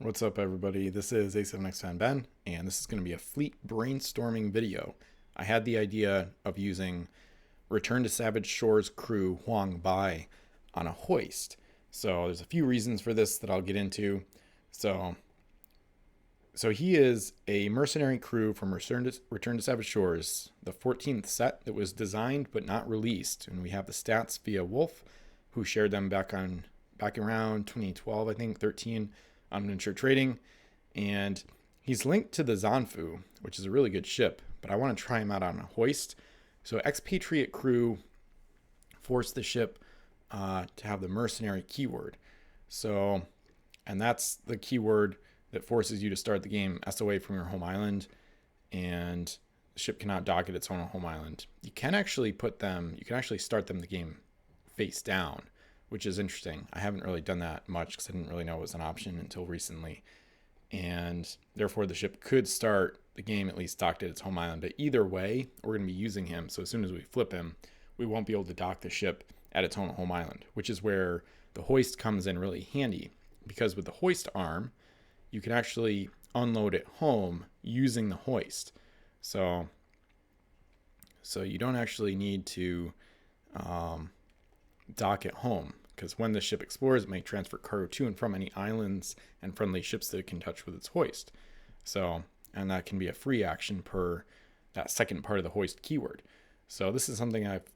What's up, everybody? This is A7X Ben, and this is going to be a fleet brainstorming video. I had the idea of using Return to Savage Shores crew Huang Bai on a hoist. So there's a few reasons for this that I'll get into. So he is a mercenary crew from Return to Savage Shores, the 14th set that was designed but not released. And we have the stats via Wolf, who shared them back around 2012, I think, 13, on Miniature Trading. And he's linked to the Zanfu, which is a really good ship, but I want to try him out on a hoist. So Ex-Patriot crew forced the ship to have the mercenary keyword. And that's the keyword that forces you to start the game SOA from your home island, and the ship cannot dock at its own home island. You can actually start them the game face down, which is interesting. I haven't really done that much because I didn't really know it was an option until recently. And therefore the ship could start the game at least docked at its home island. But either way, we're going to be using him. So as soon as we flip him, we won't be able to dock the ship at its own home island, which is where the hoist comes in really handy. Because with the hoist arm, you can actually unload at home using the hoist. So you don't actually need to dock at home, because when the ship explores, it may transfer cargo to and from any islands and friendly ships that it can touch with its hoist. And that can be a free action per that second part of the hoist keyword. So this is something I've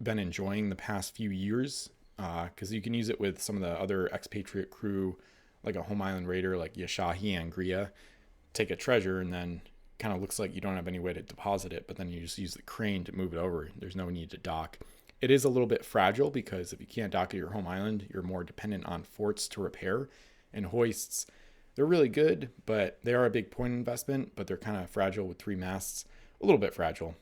been enjoying the past few years, because you can use it with some of the other Expatriate crew, like a home island raider like Yashahi Angria. Take a treasure and then kind of looks like you don't have any way to deposit it, but then you just use the crane to move it over. There's no need to dock. It is a little bit fragile because if you can't dock at your home island, you're more dependent on forts to repair. And hoists, they're really good, but they are a big point investment, but they're kind of fragile with 3 masts, a little bit fragile.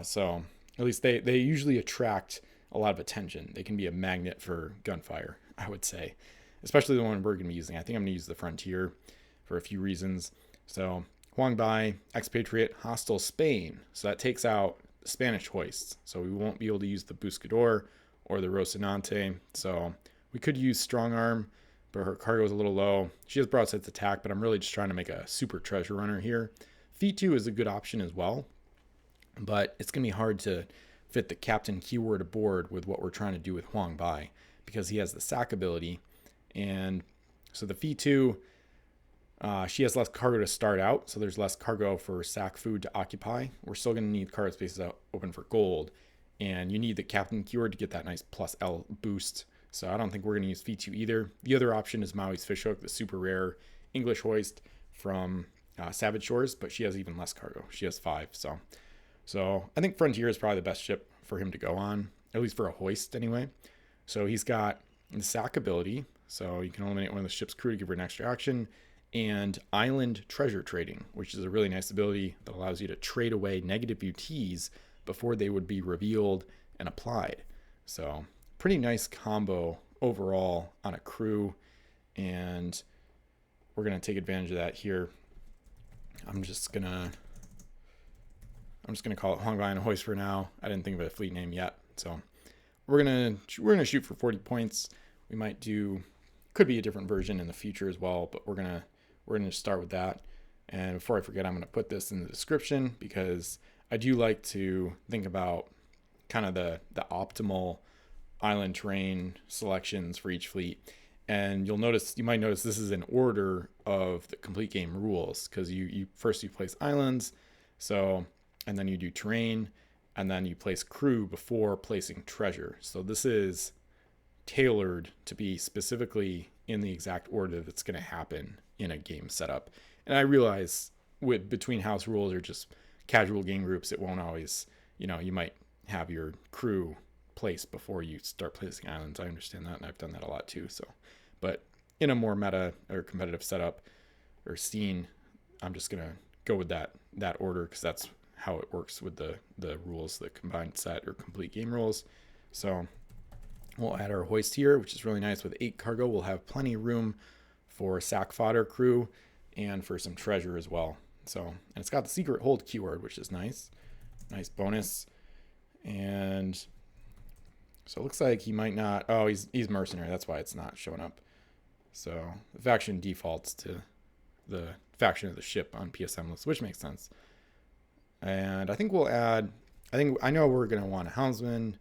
So at least they usually attract a lot of attention. They can be a magnet for gunfire, I would say, especially the one we're going to be using. I think I'm going to use the Frontier for a few reasons. So Huang Bai, Expatriate, Hostile Spain. So that takes out Spanish hoists, so we won't be able to use the Buscador or the Rocinante. So we could use Strong Arm, but her cargo is a little low. She has broadsides attack, but I'm really just trying to make a super treasure runner here. Feet 2 is a good option as well, but it's going to be hard to fit the captain keyword aboard with what we're trying to do with Huang Bai, because he has the sack ability. And so the Fee 2, she has less cargo to start out, so there's less cargo for sack food to occupy. We're still going to need cargo spaces open for gold, and you need the captain keyword to get that nice plus L boost. So I don't think we're going to use Fee 2 either. The other option is Maui's Fishhook, the super rare English hoist from Savage Shores, but she has even less cargo. She has 5. So I think Frontier is probably the best ship for him to go on, at least for a hoist anyway. So he's got the sack ability, so you can eliminate one of the ship's crew to give her an extra action, and Island Treasure Trading, which is a really nice ability that allows you to trade away negative UTs before they would be revealed and applied. So pretty nice combo overall on a crew, and we're going to take advantage of that here. I'm just gonna call it Huang Bai and Hoist for now. I didn't think of a fleet name yet, so we're gonna shoot for 40 points. We might do, could be a different version in the future as well, but we're gonna start with that. And before I forget, I'm gonna put this in the description, because I do like to think about kind of the optimal island terrain selections for each fleet. And you might notice this is in order of the complete game rules, because you first place islands, and then you do terrain, and then you place crew before placing treasure. So this is tailored to be specifically in the exact order that's going to happen in a game setup. And I realize between house rules or just casual game groups, it won't always, you might have your crew placed before you start placing islands. I understand that, and I've done that a lot too. But in a more meta or competitive setup or scene, I'm just going to go with that order, because that's how it works with the rules, the combined set or complete game rules. So we'll add our hoist here, which is really nice. With 8 cargo, we'll have plenty of room for sack fodder crew and for some treasure as well. And it's got the secret hold keyword, which is nice bonus. And so it looks like he might not, he's mercenary, that's why it's not showing up. So the faction defaults to the faction of the ship on PSM list, which makes sense. And I think we'll add, I know we're going to want a helmsman.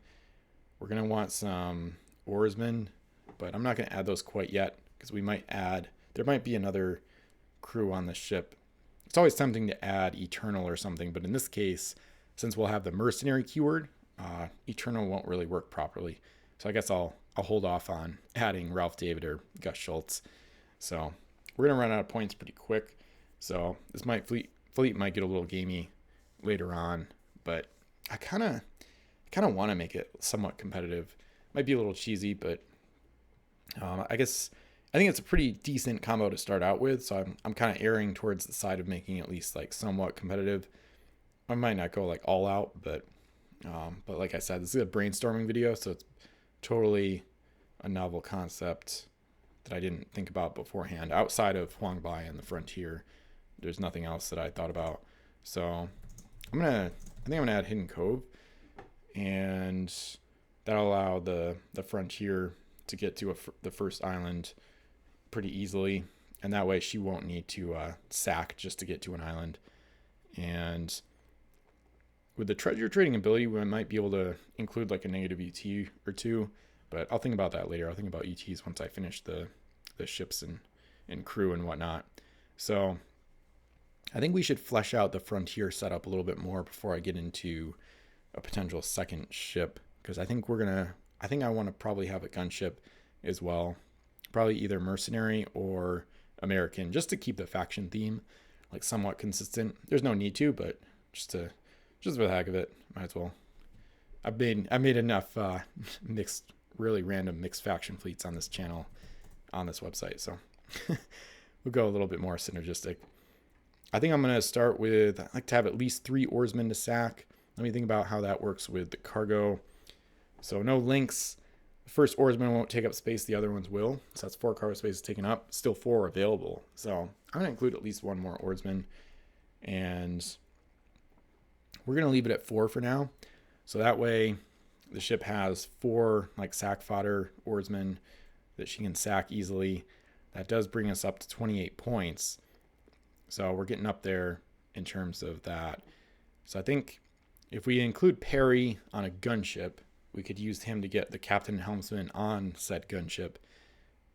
We're going to want some oarsmen, but I'm not going to add those quite yet because there might be another crew on the ship. It's always tempting to add Eternal or something, but in this case, since we'll have the mercenary keyword, Eternal won't really work properly. So I guess I'll hold off on adding Ralph David or Gus Schultz. So we're going to run out of points pretty quick. So this fleet might get a little gamey later on, but I kind of want to make it somewhat competitive. Might be a little cheesy, but I think it's a pretty decent combo to start out with. So I'm kind of erring towards the side of making at least like somewhat competitive. I might not go like all out, but like I said, this is a brainstorming video, so it's totally a novel concept that I didn't think about beforehand. Outside of Huang Bai and the Frontier, there's nothing else that I thought about. So I think I'm gonna add Hidden Cove, and that'll allow the Frontier to get to the first island pretty easily, and that way she won't need to sack just to get to an island. And with the treasure trading ability, we might be able to include like a negative ET or two, but I'll think about that later. I'll think about ETs once I finish the ships and crew and whatnot. So I think we should flesh out the Frontier setup a little bit more before I get into a potential second ship, because I think I want to probably have a gunship as well, probably either mercenary or American, just to keep the faction theme like somewhat consistent. There's no need to, but just for the heck of it, might as well. I made enough really random mixed faction fleets on this channel, on this website, so we'll go a little bit more synergistic. I think I'm going to start with, I like to have at least 3 oarsmen to sack. Let me think about how that works with the cargo. So no links. The first oarsman won't take up space, the other ones will. So that's 4 cargo spaces taken up, still 4 available. So I'm going to include at least 1 more oarsman. And we're going to leave it at 4 for now. So that way the ship has 4 like sack fodder oarsmen that she can sack easily. That does bring us up to 28 points. So we're getting up there in terms of that. So I think if we include Perry on a gunship, we could use him to get the captain and helmsman on said gunship.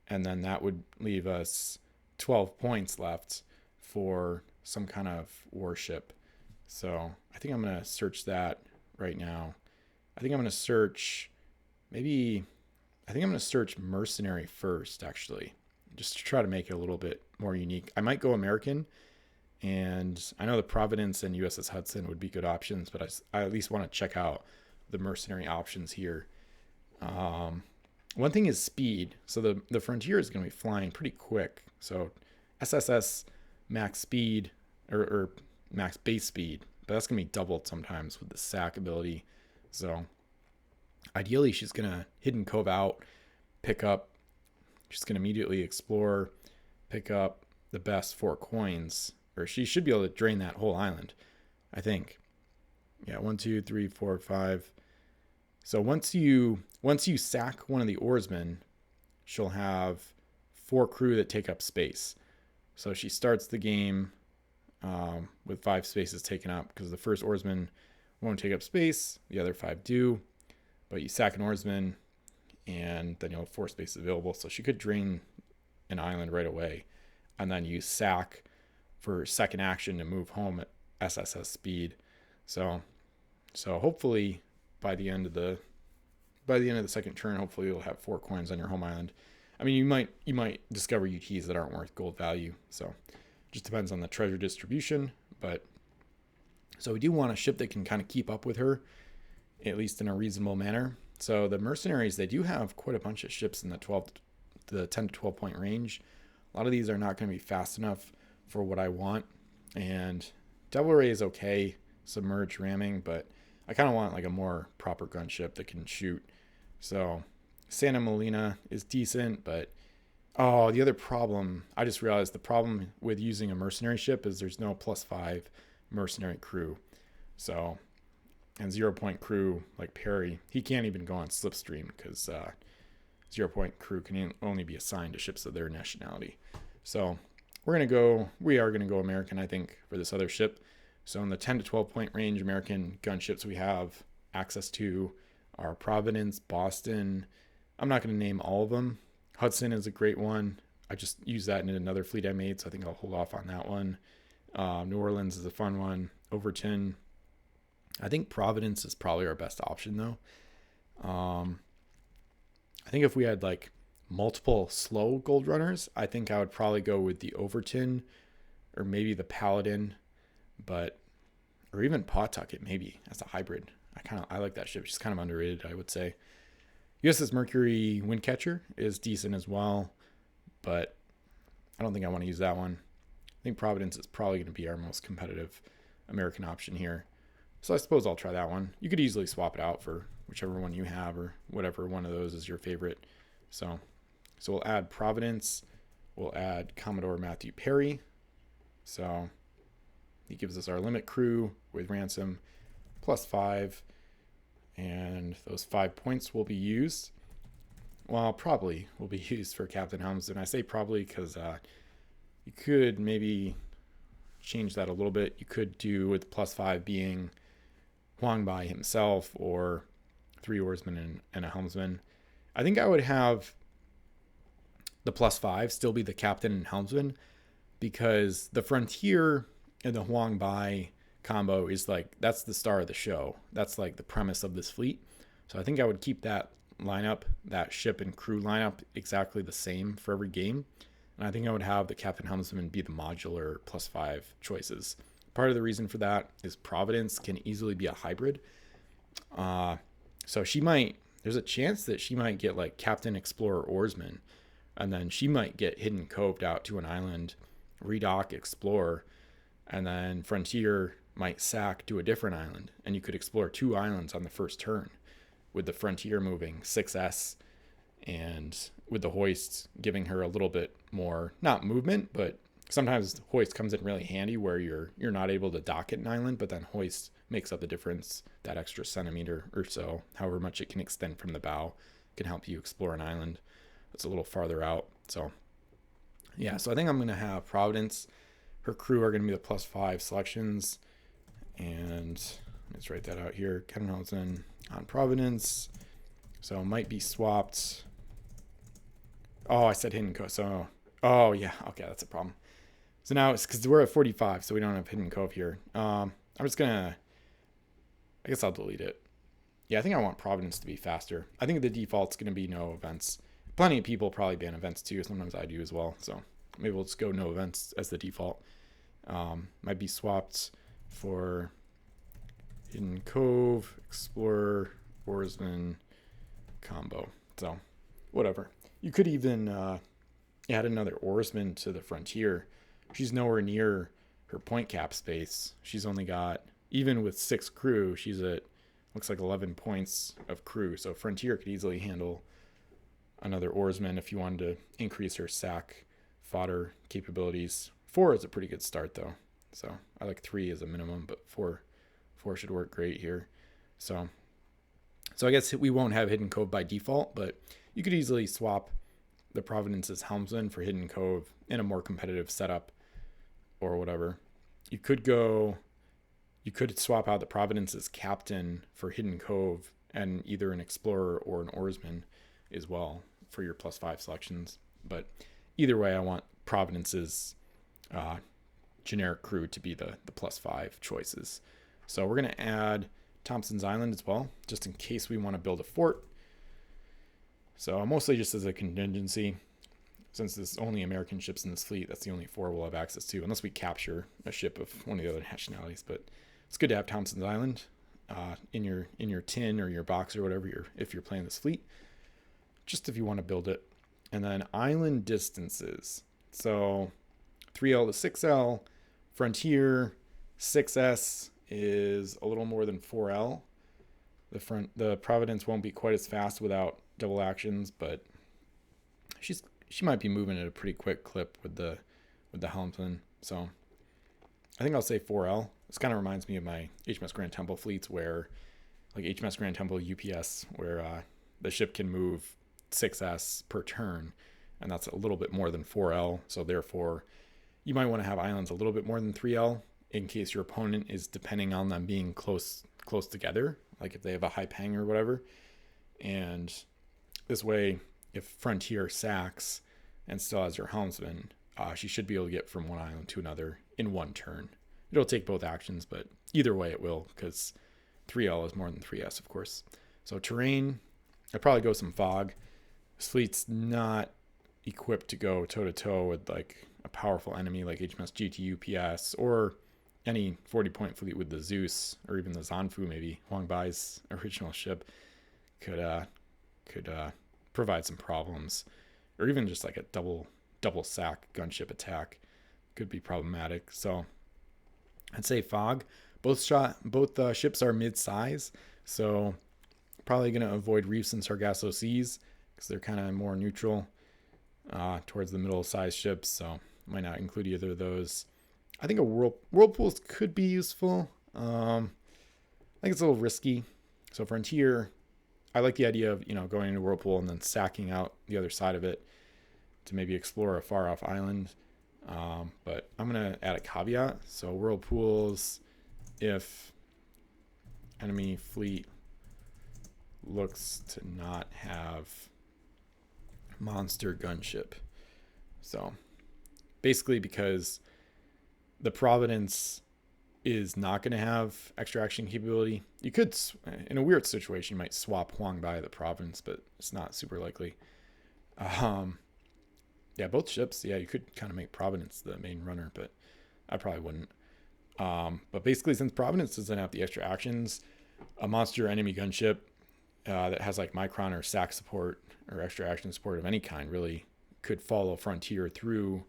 And then that would leave us 12 points left for some kind of warship. So I think I'm going to search that right now. I think I'm going to search mercenary first, actually, just to try to make it a little bit more unique. I might go American, and I know the Providence and USS Hudson would be good options, but I at least want to check out the mercenary options here. One thing is speed. So the Frontier is going to be flying pretty quick. So SSS max speed or max base speed, but that's going to be doubled sometimes with the sack ability. So ideally she's going to Hidden Cove out, she's going to immediately explore, pick up the best 4 coins, or she should be able to drain that whole island, I think. Yeah, 1, 2, 3, 4, 5. So once you sack one of the oarsmen, she'll have 4 crew that take up space. So she starts the game with 5 spaces taken up, because the first oarsman won't take up space, the other 5 do. But you sack an oarsman, and then you'll have 4 spaces available. So she could drain an island right away, and then you sack for second action to move home at SSS speed. So hopefully by the end of the second turn, hopefully you'll have 4 coins on your home island. I mean, you might discover UTs that aren't worth gold value. So just depends on the treasure distribution. But so we do want a ship that can kind of keep up with her, at least in a reasonable manner. So the mercenaries, they do have quite a bunch of ships in the 10 to 12 point range. A lot of these are not going to be fast enough for what I want. And Devil Ray is okay, submerged ramming, but I kind of want like a more proper gunship that can shoot. So Santa Molina is decent, but the other problem, I just realized the problem with using a mercenary ship is there's no +5 mercenary crew. So, and 0 point crew like Perry, he can't even go on Slipstream because 0-point crew can only be assigned to ships of their nationality. So we are going to go American, I think, for this other ship. So in the 10 to 12 point range, American gunships we have access to are Providence, Boston. I'm not going to name all of them. Hudson is a great one. I just used that in another fleet I made, so I think I'll hold off on that one. New Orleans is a fun one. Overton. I think Providence is probably our best option, though. I think if we had like multiple slow gold runners, I think I would probably go with the Overton or maybe the Paladin, or even Pawtucket maybe as a hybrid. I like that ship. She's kind of underrated, I would say. USS Mercury Windcatcher is decent as well, but I don't think I want to use that one. I think Providence is probably going to be our most competitive American option here. So I suppose I'll try that one. You could easily swap it out for whichever one you have or whatever one of those is your favorite. So we'll add Providence. We'll add Commodore Matthew Perry. So he gives us our limit crew with ransom +5. And those 5 points will be used. Well, probably will be used for Captain Helmsman. I say probably because you could maybe change that a little bit. You could do with +5 being Huang Bai himself or 3 oarsmen and a helmsman. I think I would have the +5 still be the captain and helmsman, because the Frontier and the Huang Bai combo is like, that's the star of the show. That's like the premise of this fleet. So I think I would keep that lineup, that ship and crew lineup, exactly the same for every game. And I think I would have the captain helmsman be the modular +5 choices. Part of the reason for that is Providence can easily be a hybrid. So there's a chance that she might get like Captain Explorer Oarsman, and then she might get hidden coved out to an island, redock, explore, and then Frontier might sack to a different island, and you could explore 2 islands on the first turn, with the Frontier moving 6S, and with the Hoist giving her a little bit more, not movement, but sometimes Hoist comes in really handy where you're not able to dock at an island, but then Hoist makes up the difference. That extra centimeter or so, however much it can extend from the bow, can help you explore an island that's a little farther out. So yeah, so I think I'm going to have Providence. Her crew are going to be the +5 selections. And let's write that out here. Captain Helmsman on Providence. So it might be swapped. Oh, I said hidden cove. So, oh yeah, okay, that's a problem. So now it's because we're at 45, so we don't have hidden cove here. I'm just gonna, I guess I'll delete it. Yeah, I think I want Providence to be faster. I think the default's gonna be no events. Plenty of people probably ban events too. Sometimes I do as well. So maybe we'll just go no events as the default. Might be swapped for hidden cove, explorer, oarsman combo. So whatever. You could even add another oarsman to the Frontier. She's nowhere near her point cap space. She's only got, even with 6 crew, she's at, looks like 11 points of crew. So Frontier could easily handle another oarsman if you wanted to increase her sack fodder capabilities. 4 is a pretty good start though. So I like 3 as a minimum, but 4 should work great here. So I guess we won't have hidden cove by default, but you could easily swap the Providence's helmsman for hidden cove in a more competitive setup or whatever. You could swap out the Providence's captain for hidden cove and either an explorer or an oarsman as well for your +5 selections. But either way, I want Providence's generic crew to be the +5 choices. So we're going to add Thompson's Island as well, just in case we want to build a fort. So mostly just as a contingency, since there's only American ships in this fleet, that's the only 4 we'll have access to, unless we capture a ship of one of the other nationalities. But it's good to have Thompson's Island in your tin or your box or whatever if you're playing this fleet, just if you want to build it. And then island distances. So 3L to 6L, Frontier 6S is a little more than 4L. The Providence won't be quite as fast without double actions, but she might be moving at a pretty quick clip with the helmsman. So I think I'll say 4L. This kind of reminds me of my HMS Grand Temple fleets, where like HMS Grand Temple UPS, where the ship can move 6S per turn, and that's a little bit more than 4L. So therefore, you might want to have islands a little bit more than 3L in case your opponent is depending on them being close together, like if they have a high ping or whatever. And this way, if Frontier sacks and still has her helmsman, she should be able to get from one island to another in one turn. It'll take both actions, but either way it will, because 3L is more than 3S, of course. So terrain, I'd probably go some fog. This fleet's not equipped to go toe-to-toe with like a powerful enemy like HMS GTU PS or any 40-point fleet with the Zeus or even the Zanfu, maybe Huang Bai's original ship could provide some problems, or even just like a double sack gunship attack could be problematic. So I'd say fog. Both ships are mid-size, so probably going to avoid reefs and Sargasso seas because they're kind of more neutral towards the middle-sized ships, so might not include either of those. I think a whirlpools could be useful. I think it's a little risky. So Frontier, I like the idea of going into whirlpool and then sacking out the other side of it to maybe explore a far off island. But I'm gonna add a caveat. So whirlpools, if enemy fleet looks to not have monster gunship. So basically, because the Providence is not going to have extra action capability, you could, in a weird situation, you might swap Huang Bai the Providence, but it's not super likely. Yeah, both ships, yeah, you could kind of make Providence the main runner, but I probably wouldn't. But basically, since Providence doesn't have the extra actions, a monster enemy gunship that has like Micron or SAC support or extra action support of any kind really could follow Frontier through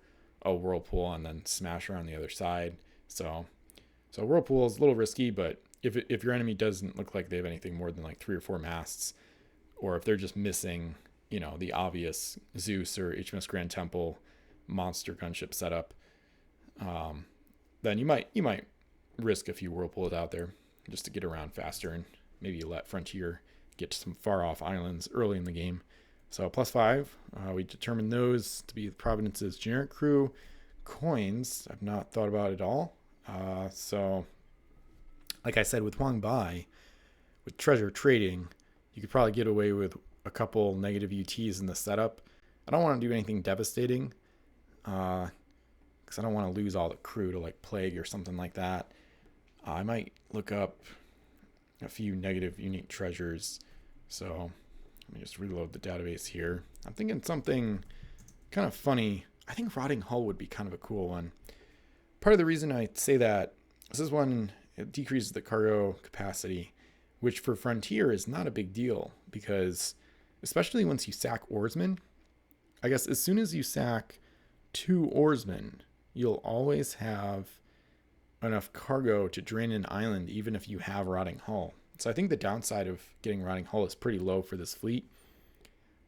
a whirlpool and then smash her on the other side. So whirlpool is a little risky, but if your enemy doesn't look like they have anything more than like 3 or 4 masts, or if they're just missing, the obvious Zeus or HMS Grand Temple monster gunship setup, then you might risk a few whirlpools out there just to get around faster and maybe let Frontier get to some far off islands early in the game. So +5, we determined those to be Providence's generic crew. Coins, I've not thought about at all. So like I said, with Huang Bai, with treasure trading, you could probably get away with a couple negative UTs in the setup. I don't want to do anything devastating because I don't want to lose all the crew to like plague or something like that. I might look up a few negative unique treasures. So let me just reload the database here. I'm thinking something kind of funny. I think Rotting Hull would be kind of a cool one. Part of the reason I say that, this is one, it decreases the cargo capacity, which for Frontier is not a big deal because especially once you sack oarsmen, I guess as soon as you sack 2 oarsmen, you'll always have enough cargo to drain an island even if you have Rotting Hull. So I think the downside of getting Rotting Hull is pretty low for this fleet.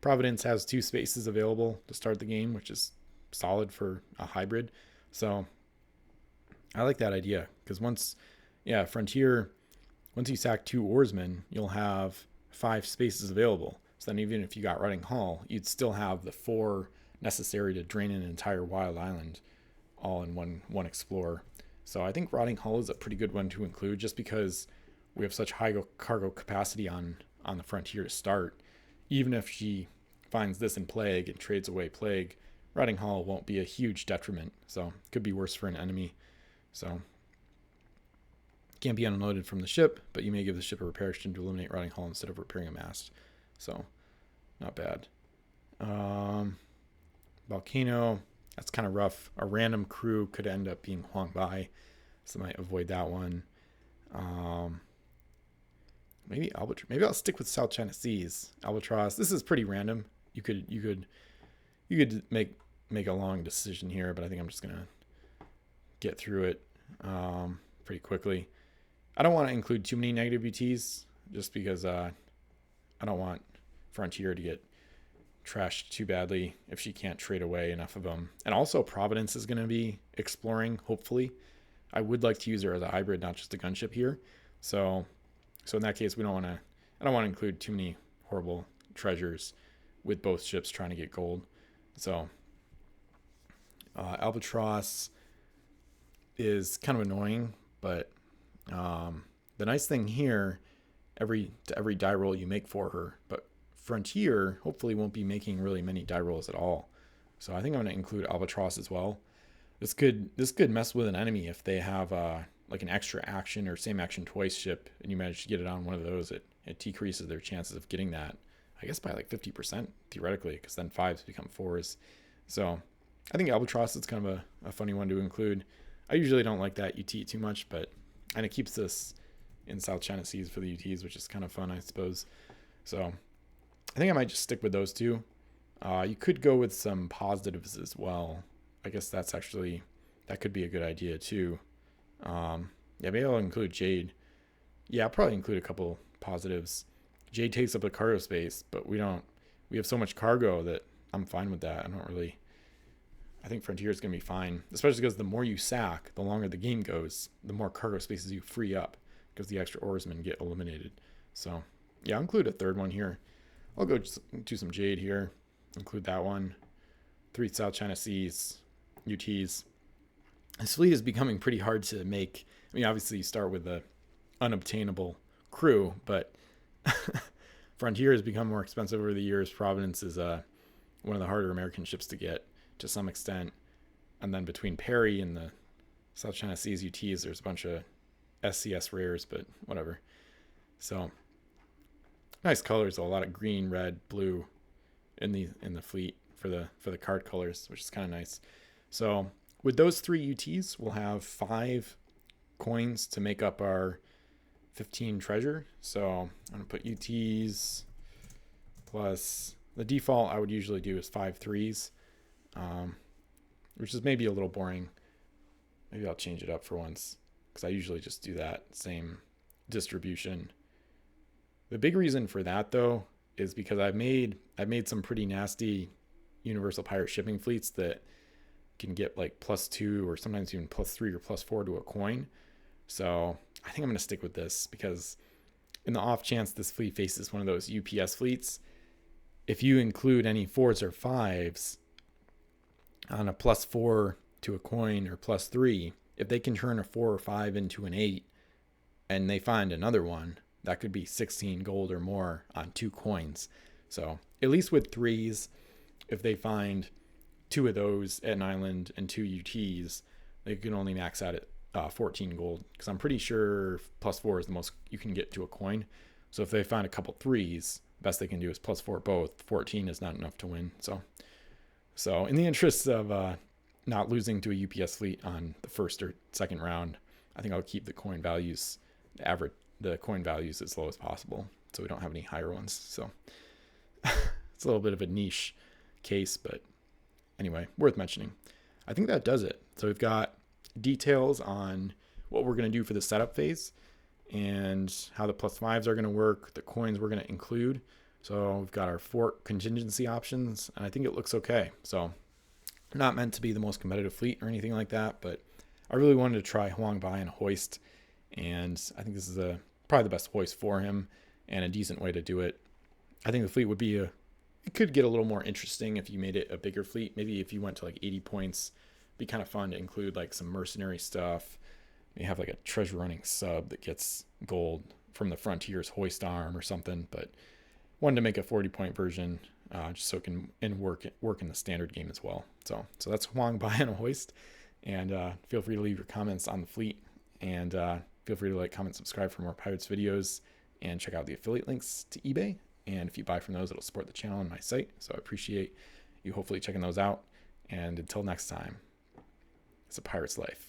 Providence has 2 spaces available to start the game, which is solid for a hybrid. So I like that idea because Frontier, once you sack 2 oarsmen, you'll have 5 spaces available. So then even if you got Rotting Hull, you'd still have the 4 necessary to drain an entire wild island all in one explorer. So I think Rotting Hull is a pretty good one to include just because we have such high cargo capacity on the Frontier to start. Even if she finds this in Plague and trades away Plague, Rotting Hull won't be a huge detriment. So it could be worse for an enemy. So can't be unloaded from the ship, but you may give the ship a repair action to eliminate Rotting Hull instead of repairing a mast. So not bad. Volcano, that's kind of rough. A random crew could end up being Huang Bai, so I might avoid that one. Maybe Albatross. Maybe I'll stick with South China Seas. Albatross. This is pretty random. You could make a long decision here, but I think I'm just gonna get through it pretty quickly. I don't want to include too many negative UTs just because I don't want Frontier to get trashed too badly if she can't trade away enough of them. And also Providence is going to be exploring, hopefully. I would like to use her as a hybrid, not just a gunship here. So in that case, I don't want to include too many horrible treasures. with both ships trying to get gold. So Albatross is kind of annoying, but the nice thing here, every die roll you make for her, but Frontier hopefully won't be making really many die rolls at all. So I think I'm going to include Albatross as well. This could mess with an enemy if they have like an extra action or same action twice ship, and you manage to get it on one of those. It decreases their chances of getting that, I guess, by like 50% theoretically, because then 5s become 4s. So I think Albatross is kind of a funny one to include. I usually don't like that UT too much, and it keeps this in South China Seas for the UTs, which is kind of fun, I suppose. So I think I might just stick with those two. You could go with some positives as well. I guess that could be a good idea too. Yeah, maybe I'll include Jade. Yeah, I'll probably include a couple positives. Jade takes up the cargo space, but we have so much cargo that I'm fine with that. I think Frontier is going to be fine, especially because the more you sack, the longer the game goes, the more cargo spaces you free up because the extra oarsmen get eliminated. So yeah, I'll include a third one here. I'll go do some Jade here. Include that one. 3 South China Seas, UTs. This fleet is becoming pretty hard to make. I mean, obviously you start with the unobtainable crew, but Frontier has become more expensive over the years. Providence is one of the harder American ships to get to some extent. And then between Perry and the South China Seas UTs, there's a bunch of SCS rares, but whatever. So nice colors, though. A lot of green, red, blue in the fleet for the card colors, which is kind of nice. So with those 3 UTs, we'll have 5 coins to make up our 15 treasure. So I'm gonna put UTs plus the default I would usually do is 5 3s, which is maybe a little boring. Maybe I'll change it up for once, because I usually just do that same distribution. The big reason for that, though, is because I've made some pretty nasty Universal Pirate shipping fleets that can get like +2 or sometimes even +3 or +4 to a coin. So I think I'm going to stick with this, because in the off chance this fleet faces one of those UPS fleets, if you include any 4s or 5s on a +4 to a coin or +3, if they can turn a 4 or 5 into an 8 and they find another one, that could be 16 gold or more on 2 coins. So at least with 3s, if they find 2 of those at an island and 2 UTs, they can only max out at 14 gold, because I'm pretty sure +4 is the most you can get to a coin. So if they find a couple 3s, best they can do is +4 both. 14 is not enough to win. So in the interests of not losing to a UPS fleet on the first or second round, I think I'll keep the coin values, the coin values as low as possible, so we don't have any higher ones. So it's a little bit of a niche case, but anyway, worth mentioning. I think that does it. So we've got details on what we're going to do for the setup phase and how the +5s are going to work, the coins we're going to include. So we've got our fort contingency options, and I think it looks okay. So not meant to be the most competitive fleet or anything like that, but I really wanted to try Huang Bai and Hoist, and I think this is probably the best Hoist for him and a decent way to do it. I think the fleet would be it could get a little more interesting if you made it a bigger fleet. Maybe if you went to like 80 points, it'd be kind of fun to include like some mercenary stuff. You have like a treasure running sub that gets gold from the Frontier's Hoist arm or something, but wanted to make a 40-point version just so it can work in the standard game as well. So that's Huang Bai and Hoist, and feel free to leave your comments on the fleet, and feel free to like, comment, subscribe for more Pirates videos, and check out the affiliate links to eBay. And if you buy from those, it'll support the channel and my site. So I appreciate you hopefully checking those out. And until next time, it's a pirate's life.